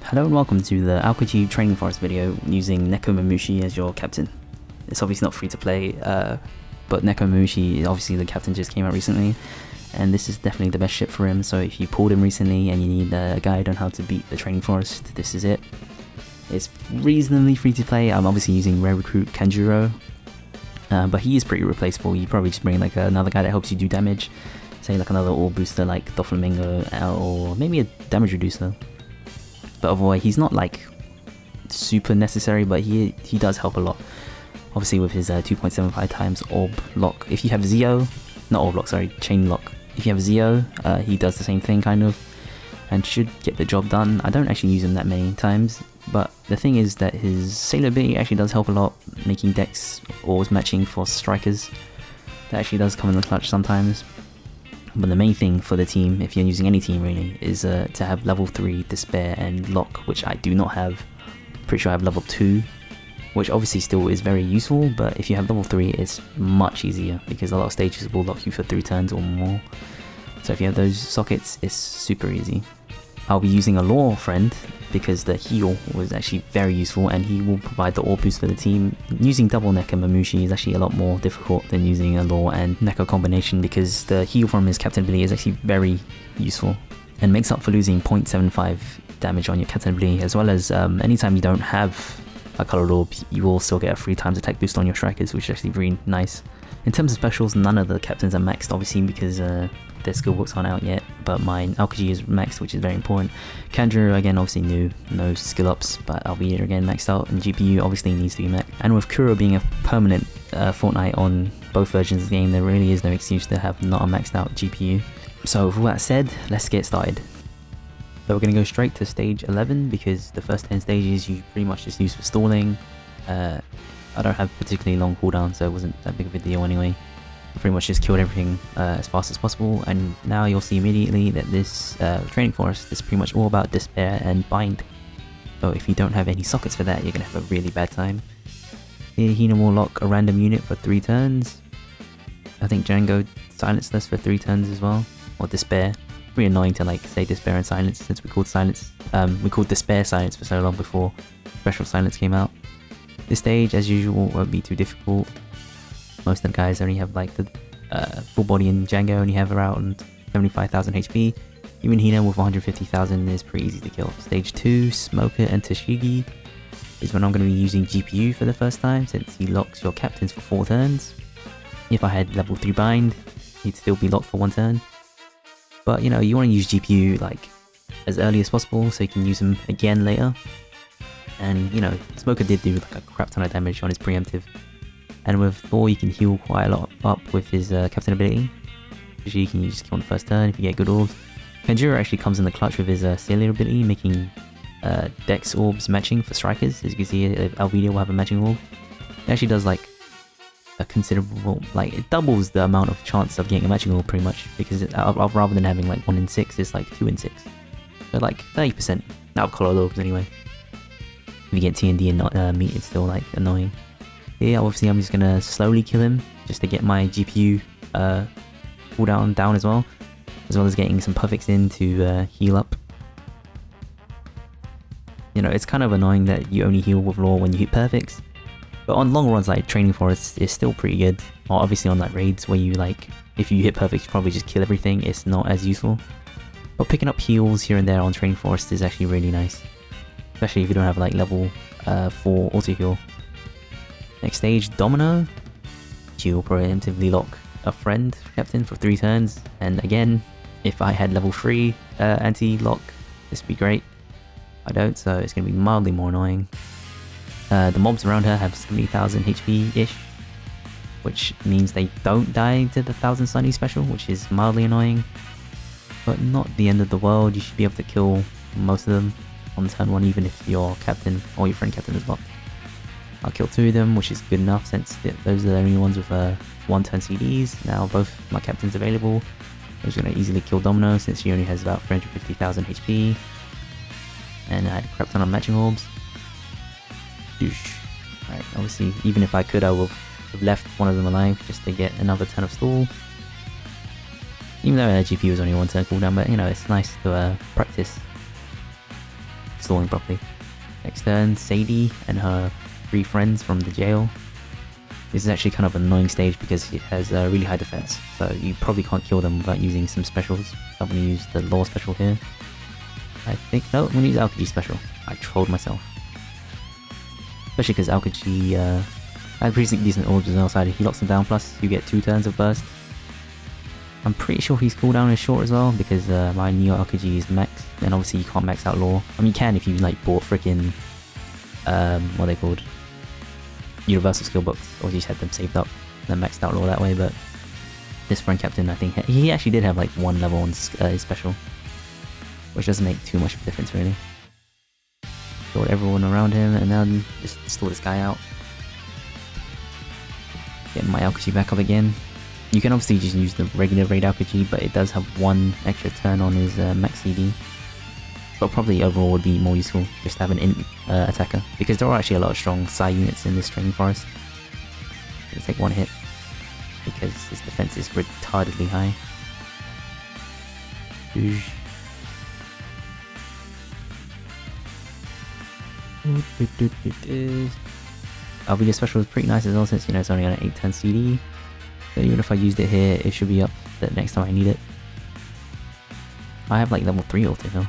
Hello and welcome to the Aokiji Training Forest video using Neko Mamushi as your captain. It's obviously not free to play, but Neko Mamushi, obviously the captain just came out recently, and this is definitely the best ship for him, so if you pulled him recently and you need a guide on how to beat the Training Forest, this is it. It's reasonably free to play. I'm obviously using Rare Recruit Kanjuro, but he is pretty replaceable. You probably just bring like another guy that helps you do damage, say like another orb booster like Doflamingo, or maybe a damage reducer. But otherwise, he's not like super necessary, but he does help a lot. Obviously with his 2.75 times orb lock. If you have Zio, not orb lock, sorry, chain lock. If you have Zio, he does the same thing kind of, and should get the job done. I don't actually use him that many times, but the thing is that his sailor ability actually does help a lot, making decks orbs matching for strikers. That actually does come in the clutch sometimes. But the main thing for the team, if you're using any team really, is to have level 3 Despair and Lock, which I do not have. Pretty sure I have level 2, which obviously still is very useful, but if you have level 3 it's much easier because a lot of stages will lock you for 3 turns or more. So if you have those sockets, it's super easy. I'll be using a Lore friend because the heal was actually very useful and he will provide the orb boost for the team. Using double Neko Mamushi is actually a lot more difficult than using a Lore and Neko combination because the heal from his captain ability is actually very useful and makes up for losing 0.75 damage on your captain ability, as well as anytime you don't have a colored orb, you will still get a 3 times attack boost on your strikers, which is actually really nice. In terms of specials, none of the captains are maxed obviously because their skill books aren't out yet, but mine Aokiji is maxed, which is very important. Kanjuro again obviously new, no skill ups, but I'll be here again maxed out, and GPU obviously needs to be maxed. And with Kuro being a permanent Fortnite on both versions of the game, there really is no excuse to have not a maxed out GPU. So with all that said, let's get started. So we're going to go straight to stage 11 because the first 10 stages you pretty much just use for stalling. I don't have particularly long cooldown, so it wasn't that big of a deal anyway. I pretty much just killed everything as fast as possible, and now you'll see immediately that this Training Forest is pretty much all about Despair and Bind. So if you don't have any sockets for that, you're going to have a really bad time. Here Hina will lock a random unit for 3 turns. I think Django silenced us for 3 turns as well, or Despair. Pretty annoying to like say Despair and Silence since we called Despair Silence for so long before Special Silence came out. This stage, as usual, won't be too difficult. Most of the guys only have like the full body, and Django only have around 75,000 HP. Even Hina with 150,000 is pretty easy to kill. Stage 2, Smoker and Tashigi is when I'm going to be using GPU for the first time, since he locks your captains for 4 turns. If I had level 3 Bind, he'd still be locked for 1 turn. But you know, you want to use GPU like as early as possible so you can use him again later. And you know, Smoker did do like a crap ton of damage on his preemptive. And with Thor you can heal quite a lot up with his captain ability. Usually you can just kill on the first turn if you get good orbs. Kanjuro actually comes in the clutch with his sailor ability, making Dex orbs matching for strikers. As you can see, Alvidia will have a matching orb. It actually does like a considerable, like it doubles the amount of chance of getting a matching orb pretty much, because rather than having like 1 in 6, it's like 2 in 6. So like 30% out of colored orbs anyway. If you get TND and not meat, it's still like annoying. Yeah, obviously I'm just gonna slowly kill him just to get my GPU cooldown down as well as getting some perfects in to heal up. You know, it's kind of annoying that you only heal with lore when you hit perfects, but on long runs like Training Forest it's still pretty good. Or obviously on like raids where you like, if you hit perfects you probably just kill everything, it's not as useful. But picking up heals here and there on Training Forest is actually really nice, especially if you don't have like level 4 auto heal. Next stage, Domino. She will preemptively lock a friend captain for 3 turns, and again, if I had level 3 anti-lock, this would be great. I don't, so it's going to be mildly more annoying. The mobs around her have 70,000 HP-ish, which means they don't die to the 1000 Sunny special, which is mildly annoying, but not the end of the world. You should be able to kill most of them on turn 1, even if your captain or your friend captain is locked. I'll kill 2 of them, which is good enough since those are the only ones with 1 turn CDs. Now both my captains available. I'm just going to easily kill Domino since she only has about 350,000 HP. And I had a crap ton of matching orbs. Alright, obviously even if I could I would have left one of them alive just to get another turn of stall. Even though GPU is only 1 turn cooldown, but you know, it's nice to practice. stalling properly. Next turn, Sadie and her 3 friends from the jail. This is actually kind of an annoying stage because it has a really high defense, so you probably can't kill them without using some specials. I'm going to use the law special here. I think, no, I'm going to use Aokiji special. I trolled myself. Especially because Aokiji had pretty decent orbs on the outside. He locks them down, plus you get 2 turns of burst. I'm pretty sure his cooldown is short as well, because my Neo Aokiji is max, and obviously you can't max out law. I mean, you can if you like bought freaking what are they called? Universal skill books, or you just had them saved up and then maxed out law that way, but this friend captain, I think, he actually did have like 1 level on his special, which doesn't make too much of a difference really. Stored everyone around him, and then just store this guy out. Get my Aokiji back up again. You can obviously just use the regular raid Aokiji, but it does have 1 extra turn on his max CD. But probably overall would be more useful just to have an int attacker, because there are actually a lot of strong Psy units in this training forest. It'll take 1 hit, because his defense is retardedly high. Albedo special is pretty nice as well, since you know it's only on an 8-turn CD. So even if I used it here, it should be up the next time I need it. I have like level 3 auto heal.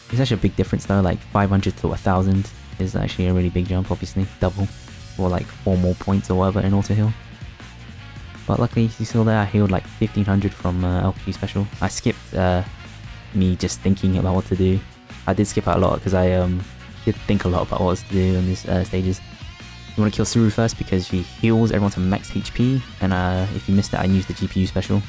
It's actually a big difference though, like 500 to 1000 is actually a really big jump, obviously, double, or like 4 more points or whatever in auto heal. But luckily, you saw there, I healed like 1500 from Aokiji special. I skipped me just thinking about what to do. I did skip out a lot because I did think a lot about what was to do in these stages. You want to kill Suru first because she heals everyone to max HP, and if you missed that, I used the GPU special.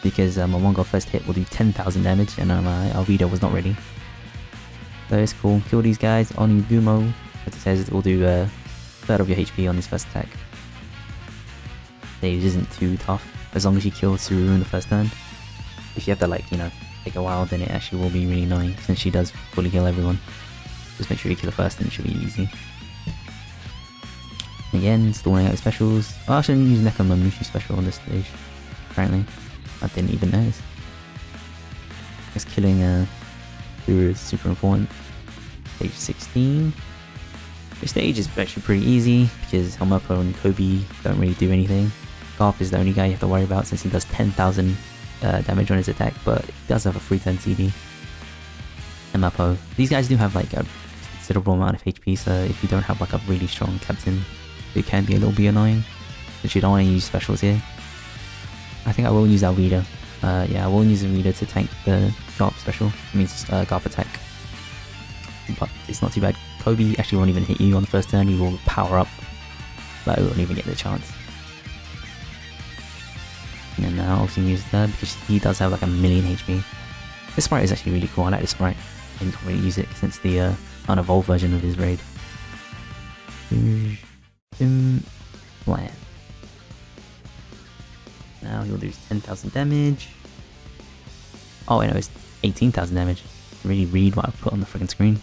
Because my Mongol first hit will do 10,000 damage, and my Albedo was not ready. So it's cool. Kill these guys on Gumo. As it says, it will do a third of your HP on this first attack. Stage isn't too tough, as long as you kill Suru in the first turn. If you have to, like, you know, take a while, then it actually will be really annoying, since she does fully kill everyone. Just make sure you kill her first, and it should be easy. Again, stalling out specials. Oh, I shouldn't use Neko Mamushi special on this stage, apparently. I didn't even notice. Because killing Suru is super important. Stage 16. This stage is actually pretty easy, because Helmeppo and Kobe don't really do anything. Garp is the only guy you have to worry about, since he does 10,000 damage on his attack, but he does have a 3-turn CD. Helmeppo. These guys do have like a considerable amount of HP, so if you don't have like a really strong captain, it can be a little bit annoying. But you don't want to use specials here. I think I will use Albedo. Yeah, I will use Albedo to tank the Garp special. It means Garp attack. But it's not too bad. Kobe actually won't even hit you on the first turn, he will power up. But I won't even get the chance. And then now obviously use that because he does have like 1,000,000 HP. This sprite is actually really cool, I like this sprite. I didn't really use it since the unevolved version of his raid. Plan. Now he'll do 10,000 damage. Oh, I know, it's 18,000 damage. Really read what I put on the freaking screen.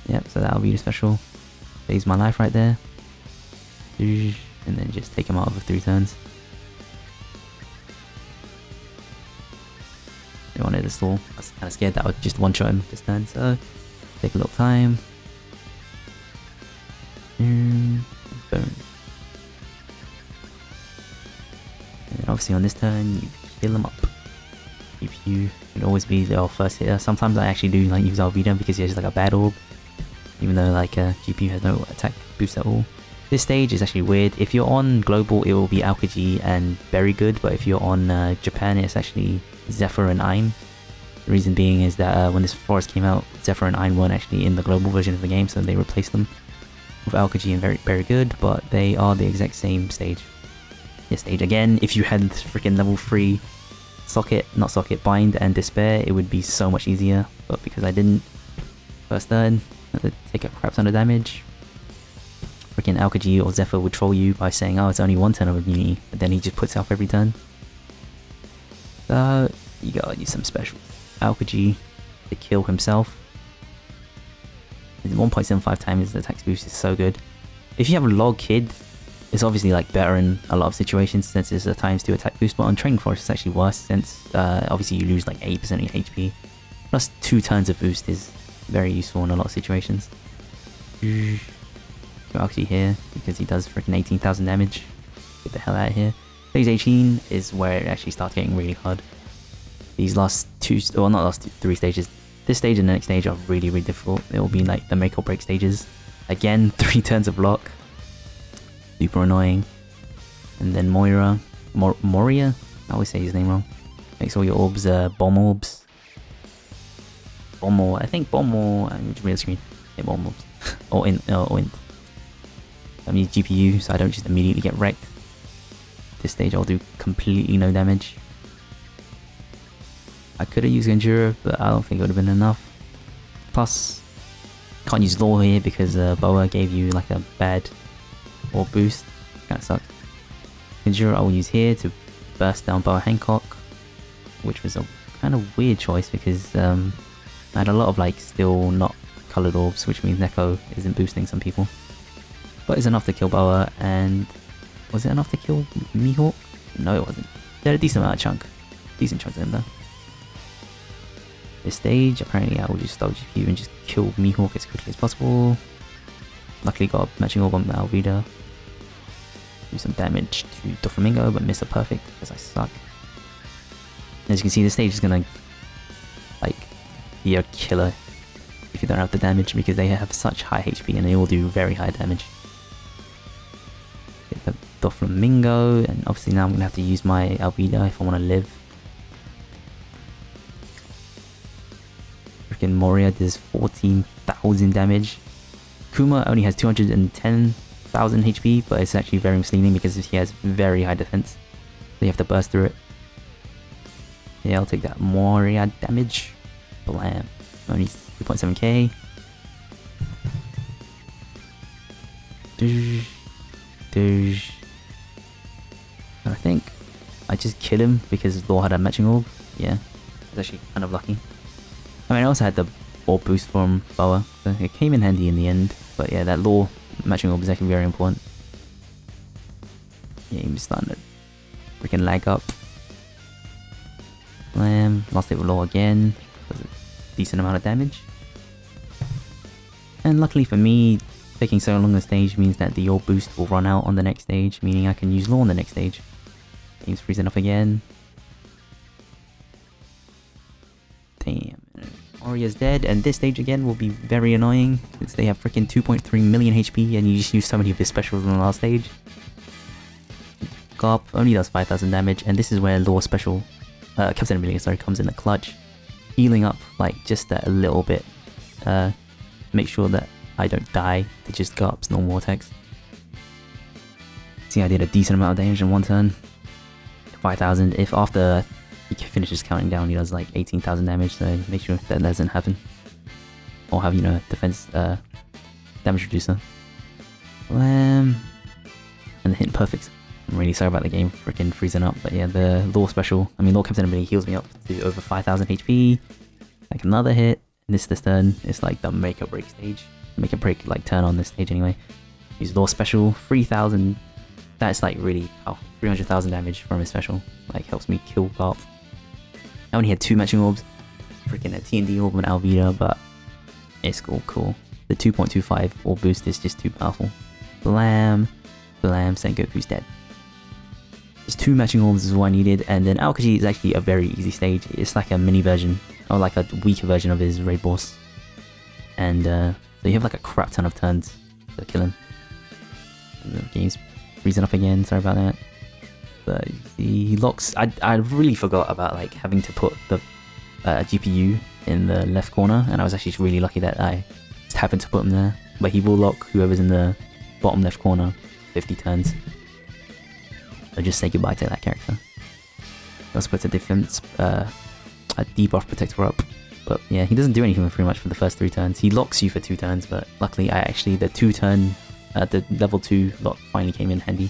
Yep, so that'll be the special. Saves my life right there. And then just take him out over 3 turns. I wanted to stall. I was kind of scared that I would just one-shot him this turn, so take a little time. Boom. And then obviously on this turn, you heal him up. GPU should always be the first hitter. Sometimes I actually do like use Albedo because he has like a bad orb, even though like GPU has no attack boost at all. This stage is actually weird. If you're on global, it will be Aokiji and Very Good, but if you're on Japan, it's actually Zephyr and Ein. The reason being is that when this forest came out, Zephyr and Ein weren't actually in the global version of the game, so they replaced them with Aokiji and Very Good, but they are the exact same stage. This stage again, if you had freaking level 3 bind and despair, it would be so much easier, but because I didn't, first turn, I had to take a crap ton of damage. Freaking Aokiji or Zephyr would troll you by saying, oh, it's only 1 turn of immunity, but then he just puts it up every turn. So you gotta use some specials. Aokiji to kill himself. 1.75 times his attack boost is so good. If you have a log kid, it's obviously like better in a lot of situations since it's a ×2 attack boost, but on Training Forest it's actually worse since obviously you lose like 80% of your HP. Plus 2 turns of boost is very useful in a lot of situations. Go Aokiji here, because he does freaking 18,000 damage. Get the hell out of here. Stage 18 is where it actually starts getting really hard. These last 2, well not last 3 stages, this stage and the next stage are really difficult. It will be like the make or break stages. Again, 3 turns of lock. Super annoying. And then Moria, I always say his name wrong. Makes all your orbs bomb orbs. I think bomb real screen. Yeah, bomb orbs. or int. I mean GPU, so I don't just immediately get wrecked. This stage I'll do completely no damage. I could have used Genjuro, but I don't think it would have been enough. Plus, can't use Law here because Boa gave you like a bad orb boost. Kinda sucks. Genjuro I will use here to burst down Boa Hancock, which was a kind of weird choice because I had a lot of like still not coloured orbs, which means Neko isn't boosting some people. But it's enough to kill Boa, and was it enough to kill Mihawk? No, it wasn't. They had a decent amount of chunk. Decent chunk to him though. This stage, apparently I will just start GPU and just kill Mihawk as quickly as possible. Luckily got a matching orb on Alvida. Do some damage to Doflamingo, but miss a perfect because I suck. As you can see, this stage is gonna like be a killer if you don't have the damage because they have such high HP and they all do very high damage. Get the Doflamingo, and obviously now I'm gonna have to use my Alvida if I want to live. Freaking Moria does 14,000 damage. Kuma only has 210,000 HP, but it's actually very misleading because he has very high defense. So you have to burst through it. Yeah, I'll take that Moria damage. Blam. Only 2.7k. And I think I just killed him because Law had a matching orb. Yeah, it's actually kind of lucky. I mean, I also had the orb boost from Boa, so it came in handy in the end. But yeah, that Law matching orb is actually very important. Yeah, he's starting to freaking lag up. Blam. Lost it with Law again. Does a decent amount of damage. And luckily for me, taking so long on the stage means that the orb boost will run out on the next stage, meaning I can use Law on the next stage. Game's freezing up again. Damn. Moria's dead, and this stage again will be very annoying since they have freaking 2.3 million HP and you just use so many of his specials on the last stage. Garp only does 5,000 damage, and this is where Law special, Captain Amelia, sorry, comes in the clutch. Healing up like just a little bit. Make sure that I don't die to just Garp's normal attacks. See, I did a decent amount of damage in one turn. 5,000. If after he finishes counting down, he does like 18,000 damage, so make sure that doesn't happen. Or have, you know, defense damage reducer. And the hit perfect. I'm really sorry about the game freaking freezing up, but yeah, the Law special, I mean Law Captain Ability heals me up to over 5,000 HP. Like another hit, and this turn, it's like the make or break stage. Make or break like turn on this stage anyway. Use Law special, 3,000. That's like really powerful. 300,000 damage from his special. Like helps me kill Garp. I only had 2 matching orbs. Freaking a T&D orb and Alvida, but it's cool. The 2.25 orb boost is just too powerful. Blam. Blam, Sengoku's dead. Just 2 matching orbs is all I needed, and then Aokiji is actually a very easy stage. It's like a mini version, or like a weaker version of his raid boss. And so you have like a crap ton of turns to kill him. The game's freezing up again, sorry about that. But he locks. I really forgot about like having to put the GPU in the left corner, and I was actually really lucky that I just happened to put him there. But he will lock whoever's in the bottom left corner 50 turns. So just say goodbye to that character. He also puts a defense, a debuff protector up. But yeah, he doesn't do anything pretty much for the first 3 turns. He locks you for 2 turns, but luckily I actually, the 2 turn, the level 2 lock finally came in handy.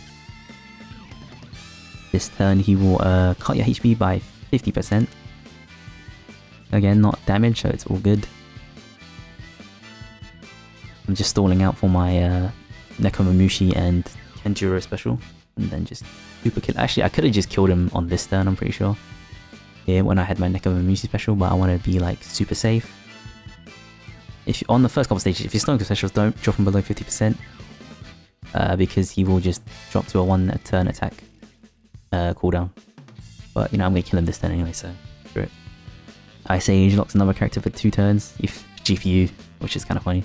This turn he will cut your HP by 50%. Again, not damage, so it's all good. I'm just stalling out for my Nekomamushi and Kenjuro special, and then just super kill. Actually, I could have just killed him on this turn, I'm pretty sure. here when I had my Nekomamushi special, but I want to be like super safe. If on the first couple stages, if you're starting specials, don't drop him below 50%, because he will just drop to a 1-turn attack cooldown. But you know, I'm gonna kill him this turn anyway, so screw it. Ice Age locks another character for 2 turns, if GPU, which is kind of funny.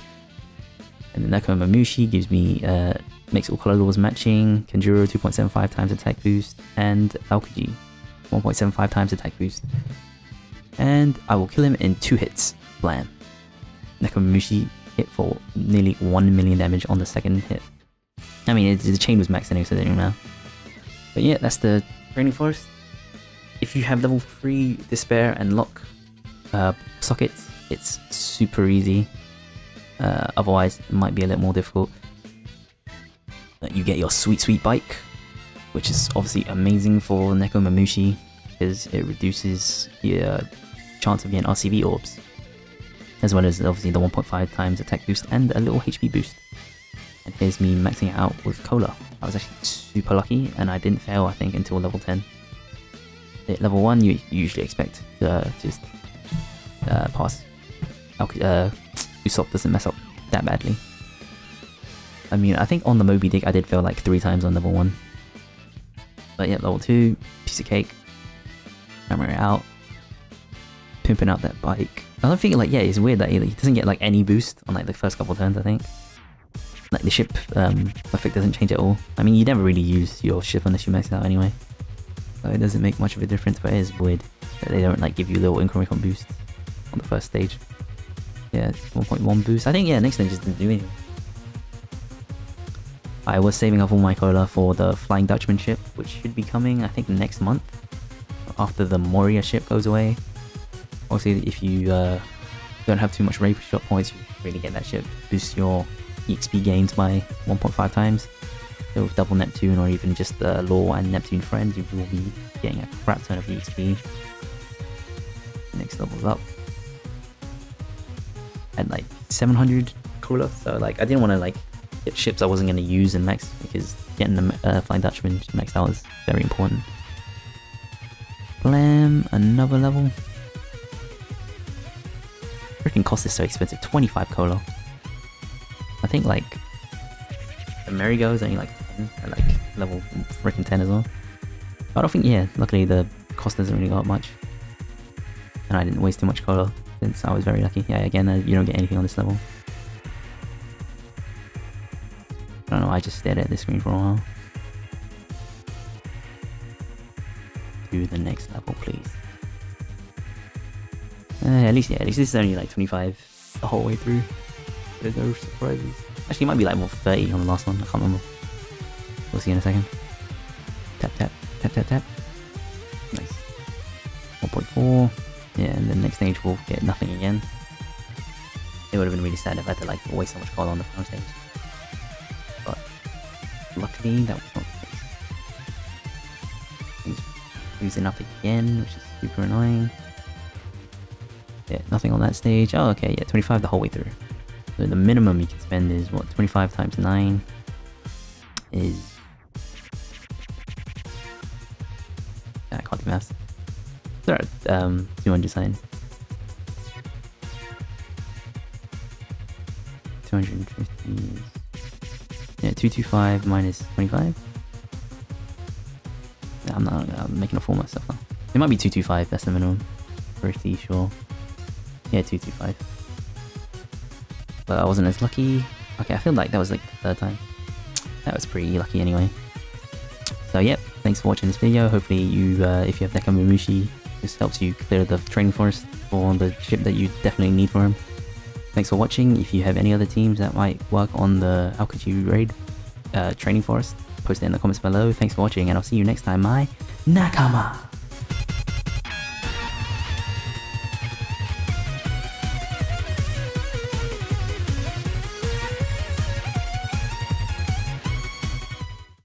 And then Nekomamushi gives me makes all color laws matching, Kanjuro 2.75 times attack boost, and Aokiji 1.75 times attack boost. And I will kill him in 2 hits. Blam. Nekomamushi hit for nearly 1 million damage on the second hit. I mean, the chain was maxed anyway, so it didn't matter. But yeah, that's the training forest. If you have level 3 Despair and lock sockets, it's super easy. Otherwise, it might be a little more difficult. You get your sweet bike, which is obviously amazing for Nekomamushi because it reduces your chance of getting RCB orbs, as well as obviously the 1.5 times attack boost and a little HP boost. And here's me maxing it out with Cola. I was actually super lucky and I didn't fail, I think, until level 10. At level 1 you usually expect to just pass. Usopp doesn't mess up that badly. I mean, I think on the Moby Dick I did fail like 3 times on level 1. But yeah, level 2, piece of cake. Hammering it out. Pimping out that bike. I don't think, like, yeah, it's weird that he doesn't get like any boost on like the first couple turns, I think. Like the ship effect doesn't change at all. I mean, you never really use your ship unless you max it out anyway. So it doesn't make much of a difference, but it is weird that they don't like give you a little incremental boost on the first stage. Yeah, 1.1 boost. I think, yeah, next stage just didn't do anything. I was saving up all my cola for the Flying Dutchman ship, which should be coming, I think, next month, after the Moria ship goes away. Obviously, if you don't have too much raid shot points, you really get that ship. Boost your EXP gains by 1.5 times. So with double Neptune or even just the Law and Neptune friends, you will be getting a crap ton of EXP. Next level's up. At like 700 cola, so like I didn't want to like get ships I wasn't going to use in max, because getting the Flying Dutchman maxed out is very important. Blam, another level. Freaking cost is so expensive, 25 cola. I think like the Merry-Go is only like 10, and like level freaking 10 as well. I don't think, yeah, luckily the cost doesn't really go up much. And I didn't waste too much cola since I was very lucky. Yeah, again, you don't get anything on this level. I don't know, I just stared at this screen for a while. Do the next level, please. At least this is only like 25 the whole way through. There's no surprises. Actually, it might be like more 30 on the last one, I can't remember. We'll see in a second. Tap, tap, tap, tap, tap. Nice. 1.4. Yeah, and then next stage we'll get nothing again. It would have been really sad if I had to like waste so much cola on the final stage. But luckily that was not the case. Things freezing up again, which is super annoying. Yeah, nothing on that stage. Oh, okay, yeah, 25 the whole way through. So the minimum you can spend is what, 25 times 9 is... I can't do maths. Sorry, 200 sign. 250. Yeah, 225 minus 25. Yeah, I'm making a fool of myself now. It might be 225, that's the minimum. Pretty sure. Yeah, 225. But I wasn't as lucky. Okay, I feel like that was like the 3rd time. That was pretty lucky anyway. So yep, thanks for watching this video. Hopefully you, if you have Nekomamushi, this helps you clear the training forest for the ship that you definitely need for him. Thanks for watching. If you have any other teams that might work on the Aokiji raid training forest, post it in the comments below. Thanks for watching, and I'll see you next time, my Nakama!